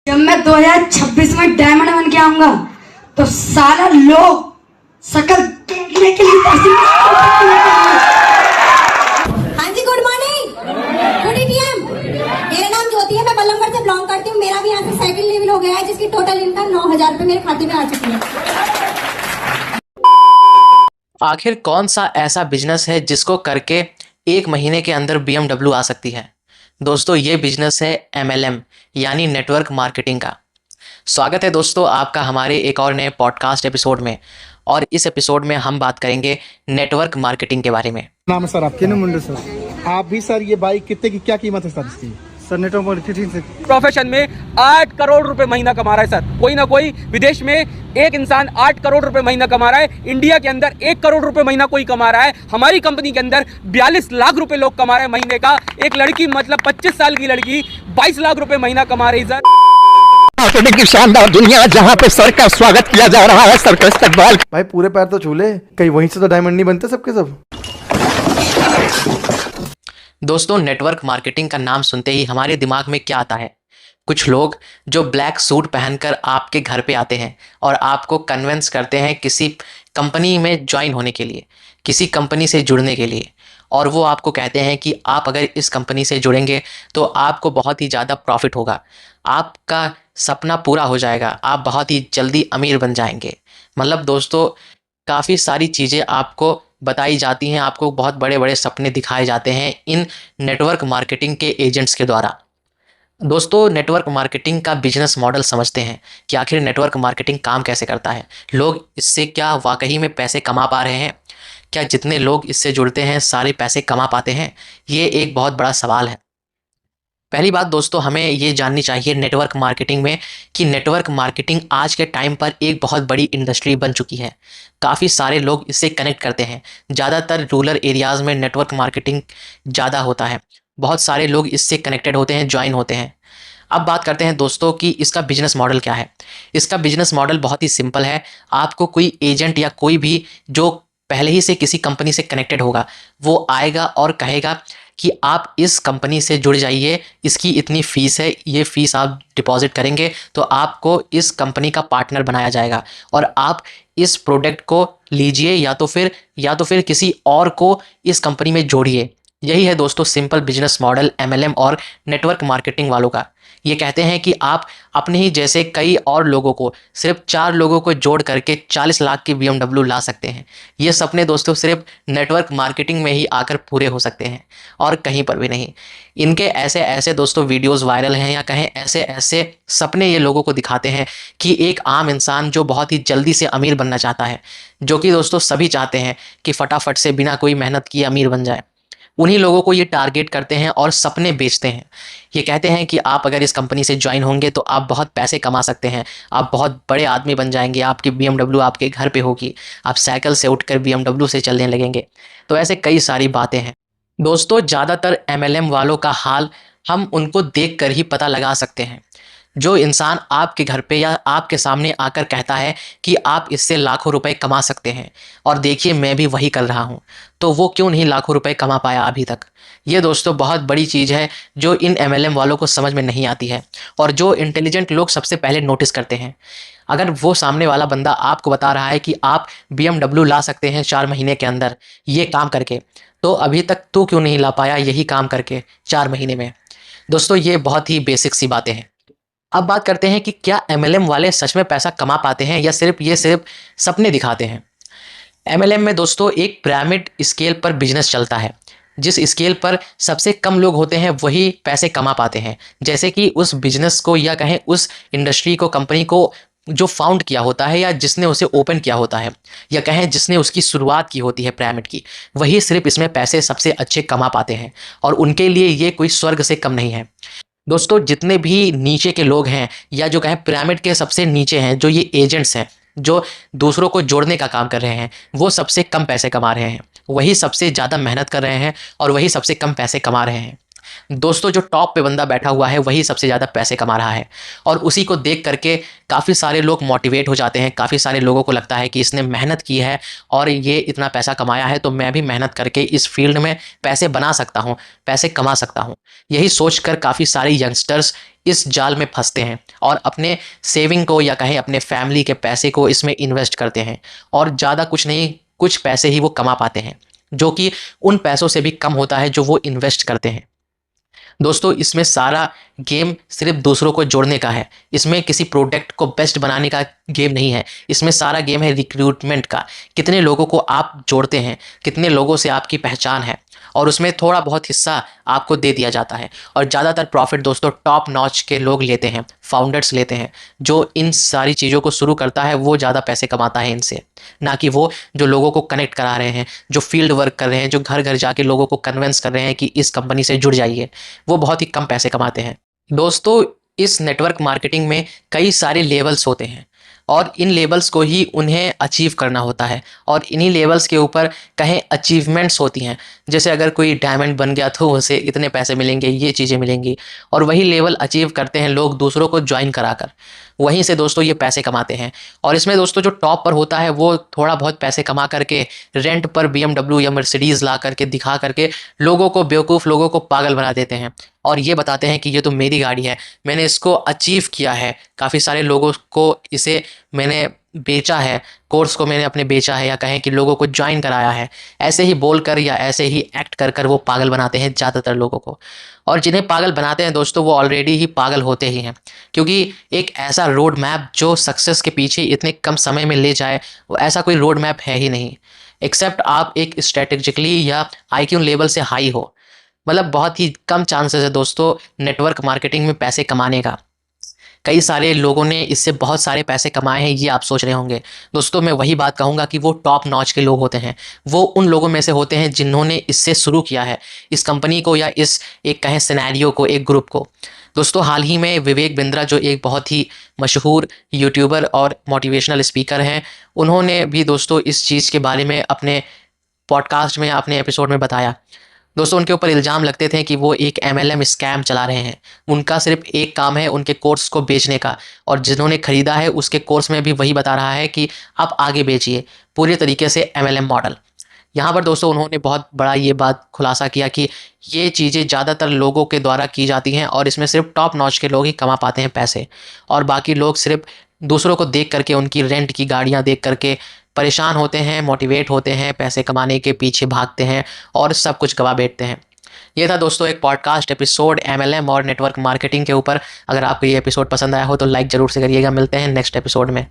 जब मैं 2026 में डायमंड बन के आऊंगा तो सारा लोग शकल देखने के लिए हाँ जी, गुड मॉर्निंग, गुड ईटीएम। मेरा नाम ज्योति है, मैं बल्लमगढ़ से बिलोंग करती हूँ। मेरा भी यहाँ से सेकंड लेवल हो गया है, जिसकी टोटल इनकम 9,000 रुपए मेरे खाते में आ चुकी है। आखिर कौन सा ऐसा बिजनेस है जिसको करके एक महीने के अंदर BMW आ सकती है? दोस्तों, ये बिजनेस है MLM यानी नेटवर्क मार्केटिंग का। स्वागत है दोस्तों आपका हमारे एक और नए पॉडकास्ट एपिसोड में। और इस एपिसोड में हम बात करेंगे नेटवर्क मार्केटिंग के बारे में। नाम है सर आपके? मुंडे सर। आप भी सर, ये बाइक कितने की क्या कीमत है सर इसकी? सर नेटवर्क मार्केटिंग से प्रोफेशन में 8 करोड़ रुपए महीना कमा रहा है सर। कोई ना कोई विदेश में एक इंसान 8 करोड़ रुपए महीना कमा रहा है, इंडिया के अंदर 1 करोड़ रुपए महीना कोई कमा रहा है। हमारी कंपनी के अंदर 42 लाख रुपए लोग कमा रहे हैं महीने का। एक लड़की मतलब 25 साल की लड़की 22 लाख रुपए महीना कमा रही सर। मार्केटिंग की शानदार दुनिया जहां पे सर का स्वागत किया जा रहा है, सर का इस्तकबाल। भाई पूरे पैर तो छू ले, कहीं वहीं से तो डायमंड नहीं बनते सबके सब। दोस्तों, नेटवर्क मार्केटिंग का नाम सुनते ही हमारे दिमाग में क्या आता है? कुछ लोग जो ब्लैक सूट पहनकर आपके घर पे आते हैं और आपको कन्विंस करते हैं किसी कंपनी में ज्वाइन होने के लिए, किसी कंपनी से जुड़ने के लिए। और वो आपको कहते हैं कि आप अगर इस कंपनी से जुड़ेंगे तो आपको बहुत ही ज़्यादा प्रॉफिट होगा, आपका सपना पूरा हो जाएगा, आप बहुत ही जल्दी अमीर बन जाएंगे। मतलब दोस्तों, काफ़ी सारी चीज़ें आपको बताई जाती हैं, आपको बहुत बड़े बड़े सपने दिखाए जाते हैं इन नेटवर्क मार्केटिंग के एजेंट्स के द्वारा। दोस्तों, नेटवर्क मार्केटिंग का बिजनेस मॉडल समझते हैं कि आखिर नेटवर्क मार्केटिंग काम कैसे करता है, लोग इससे क्या वाकई में पैसे कमा पा रहे हैं, क्या जितने लोग इससे जुड़ते हैं सारे पैसे कमा पाते हैं? ये एक बहुत बड़ा सवाल है। पहली बात दोस्तों, हमें ये जाननी चाहिए नेटवर्क मार्केटिंग में कि नेटवर्क मार्केटिंग आज के टाइम पर एक बहुत बड़ी इंडस्ट्री बन चुकी है। काफ़ी सारे लोग इससे कनेक्ट करते हैं। ज़्यादातर रूरल एरियाज़ में नेटवर्क मार्केटिंग ज़्यादा होता है, बहुत सारे लोग इससे कनेक्टेड होते हैं, ज्वाइन होते हैं। अब बात करते हैं दोस्तों कि इसका बिजनेस मॉडल क्या है। इसका बिजनेस मॉडल बहुत ही सिंपल है। आपको कोई एजेंट या कोई भी जो पहले ही से किसी कंपनी से कनेक्टेड होगा, वो आएगा और कहेगा कि आप इस कंपनी से जुड़ जाइए, इसकी इतनी फ़ीस है, ये फ़ीस आप डिपॉजिट करेंगे तो आपको इस कंपनी का पार्टनर बनाया जाएगा और आप इस प्रोडक्ट को लीजिए या तो फिर किसी और को इस कंपनी में जोड़िए। यही है दोस्तों सिंपल बिजनेस मॉडल MLM और नेटवर्क मार्केटिंग वालों का। ये कहते हैं कि आप अपने ही जैसे कई और लोगों को, सिर्फ 4 लोगों को जोड़ करके 40 लाख की BMW ला सकते हैं। ये सपने दोस्तों सिर्फ नेटवर्क मार्केटिंग में ही आकर पूरे हो सकते हैं और कहीं पर भी नहीं। इनके ऐसे ऐसे दोस्तों वीडियोस वायरल हैं, या कहें ऐसे ऐसे सपने ये लोगों को दिखाते हैं कि एक आम इंसान जो बहुत ही जल्दी से अमीर बनना चाहता है, जो कि दोस्तों सभी चाहते हैं कि फटाफट से बिना कोई मेहनत किए अमीर बन जाए, उन्हीं लोगों को ये टारगेट करते हैं और सपने बेचते हैं। ये कहते हैं कि आप अगर इस कंपनी से ज्वाइन होंगे तो आप बहुत पैसे कमा सकते हैं, आप बहुत बड़े आदमी बन जाएंगे, आपकी BMW आपके घर पे होगी, आप साइकिल से उठकर BMW से चलने लगेंगे। तो ऐसे कई सारी बातें हैं दोस्तों। ज़्यादातर MLM वालों का हाल हम उनको देख कर ही पता लगा सकते हैं। जो इंसान आपके घर पे या आपके सामने आकर कहता है कि आप इससे लाखों रुपए कमा सकते हैं, और देखिए मैं भी वही कर रहा हूँ, तो वो क्यों नहीं लाखों रुपए कमा पाया अभी तक? ये दोस्तों बहुत बड़ी चीज़ है जो इन MLM वालों को समझ में नहीं आती है, और जो इंटेलिजेंट लोग सबसे पहले नोटिस करते हैं। अगर वो सामने वाला बंदा आपको बता रहा है कि आप BMW ला सकते हैं 4 महीने के अंदर ये काम करके, तो अभी तक तू क्यों नहीं ला पाया यही काम करके 4 महीने में? दोस्तों, ये बहुत ही बेसिक सी बातें हैं। अब बात करते हैं कि क्या MLM वाले सच में पैसा कमा पाते हैं या सिर्फ सपने दिखाते हैं। MLM में दोस्तों एक पिरामिड स्केल पर बिजनेस चलता है। जिस स्केल पर सबसे कम लोग होते हैं वही पैसे कमा पाते हैं। जैसे कि उस बिजनेस को या कहें उस इंडस्ट्री को, कंपनी को जो फाउंड किया होता है, या जिसने उसे ओपन किया होता है, या कहें जिसने उसकी शुरुआत की होती है पिरामिड की, वही सिर्फ इसमें पैसे सबसे अच्छे कमा पाते हैं, और उनके लिए ये कोई स्वर्ग से कम नहीं है। दोस्तों, जितने भी नीचे के लोग हैं, या जो कहें पिरामिड के सबसे नीचे हैं, जो ये एजेंट्स हैं जो दूसरों को जोड़ने का काम कर रहे हैं, वो सबसे कम पैसे कमा रहे हैं, वही सबसे ज़्यादा मेहनत कर रहे हैं और वही सबसे कम पैसे कमा रहे हैं। दोस्तों जो टॉप पे बंदा बैठा हुआ है वही सबसे ज़्यादा पैसे कमा रहा है, और उसी को देख करके काफ़ी सारे लोग मोटिवेट हो जाते हैं। काफ़ी सारे लोगों को लगता है कि इसने मेहनत की है और ये इतना पैसा कमाया है, तो मैं भी मेहनत करके इस फील्ड में पैसे बना सकता हूँ, पैसे कमा सकता हूँ। यही सोचकर काफ़ी सारे यंगस्टर्स इस जाल में फंसते हैं और अपने सेविंग को या कहें अपने फैमिली के पैसे को इसमें इन्वेस्ट करते हैं, और ज़्यादा कुछ नहीं, कुछ पैसे ही वो कमा पाते हैं, जो कि उन पैसों से भी कम होता है जो वो इन्वेस्ट करते हैं। दोस्तों इसमें सारा गेम सिर्फ दूसरों को जोड़ने का है, इसमें किसी प्रोडक्ट को बेस्ट बनाने का गेम नहीं है। इसमें सारा गेम है रिक्रूटमेंट का, कितने लोगों को आप जोड़ते हैं, कितने लोगों से आपकी पहचान है, और उसमें थोड़ा बहुत हिस्सा आपको दे दिया जाता है। और ज़्यादातर प्रॉफिट दोस्तों टॉप नॉच के लोग लेते हैं, फाउंडर्स लेते हैं। जो इन सारी चीज़ों को शुरू करता है वो ज़्यादा पैसे कमाता है इनसे, ना कि वो जो लोगों को कनेक्ट करा रहे हैं, जो फील्ड वर्क कर रहे हैं, जो घर घर जाके लोगों को कन्विंस कर रहे हैं कि इस कंपनी से जुड़ जाइए, वो बहुत ही कम पैसे कमाते हैं। दोस्तों इस नेटवर्क मार्केटिंग में कई सारे लेवल्स होते हैं, और इन लेवल्स को ही उन्हें अचीव करना होता है, और इन्हीं लेवल्स के ऊपर कहें अचीवमेंट्स होती हैं। जैसे अगर कोई डायमंड बन गया तो उसे इतने पैसे मिलेंगे, ये चीज़ें मिलेंगी, और वही लेवल अचीव करते हैं लोग दूसरों को ज्वाइन कराकर। वहीं से दोस्तों ये पैसे कमाते हैं। और इसमें दोस्तों जो टॉप पर होता है वो थोड़ा बहुत पैसे कमा करके रेंट पर BMW या मर्सिडीज़ ला करके दिखा करके लोगों को, बेवकूफ़ लोगों को पागल बना देते हैं, और ये बताते हैं कि ये तो मेरी गाड़ी है, मैंने इसको अचीव किया है, काफ़ी सारे लोगों को इसे मैंने बेचा है, कोर्स को मैंने अपने बेचा है, या कहें कि लोगों को ज्वाइन कराया है। ऐसे ही बोलकर या ऐसे ही एक्ट कर कर वो पागल बनाते हैं ज़्यादातर लोगों को। और जिन्हें पागल बनाते हैं दोस्तों वो ऑलरेडी ही पागल होते ही हैं, क्योंकि एक ऐसा रोड मैप जो सक्सेस के पीछे इतने कम समय में ले जाए, वो ऐसा कोई रोड मैप है ही नहीं, एक्सेप्ट आप एक स्ट्रेटेजिकली या IQ लेवल से हाई हो। मतलब बहुत ही कम चांसेस है दोस्तों नेटवर्क मार्केटिंग में पैसे कमाने का। कई सारे लोगों ने इससे बहुत सारे पैसे कमाए हैं, ये आप सोच रहे होंगे। दोस्तों मैं वही बात कहूँगा कि वो टॉप नॉच के लोग होते हैं, वो उन लोगों में से होते हैं जिन्होंने इससे शुरू किया है, इस कंपनी को या इस एक कहें सिनेरियो को, एक ग्रुप को। दोस्तों हाल ही में विवेक बिंद्रा जो एक बहुत ही मशहूर यूट्यूबर और मोटिवेशनल स्पीकर हैं, उन्होंने भी दोस्तों इस चीज़ के बारे में अपने पॉडकास्ट में या अपने एपिसोड में बताया। दोस्तों उनके ऊपर इल्ज़ाम लगते थे कि वो एक MLM स्कैम चला रहे हैं। उनका सिर्फ एक काम है उनके कोर्स को बेचने का, और जिन्होंने ख़रीदा है उसके कोर्स में भी वही बता रहा है कि आप आगे बेचिए, पूरे तरीके से MLM मॉडल। यहाँ पर दोस्तों उन्होंने बहुत बड़ा ये बात खुलासा किया कि ये चीज़ें ज़्यादातर लोगों के द्वारा की जाती हैं, और इसमें सिर्फ टॉप नॉच के लोग ही कमा पाते हैं पैसे, और बाकी लोग सिर्फ दूसरों को देख करके, उनकी रेंट की गाड़ियाँ देख करके परेशान होते हैं, मोटिवेट होते हैं, पैसे कमाने के पीछे भागते हैं और सब कुछ गवा बैठते हैं। ये था दोस्तों एक पॉडकास्ट एपिसोड MLM और नेटवर्क मार्केटिंग के ऊपर। अगर आपको ये एपिसोड पसंद आया हो तो लाइक ज़रूर से करिएगा। मिलते हैं नेक्स्ट एपिसोड में।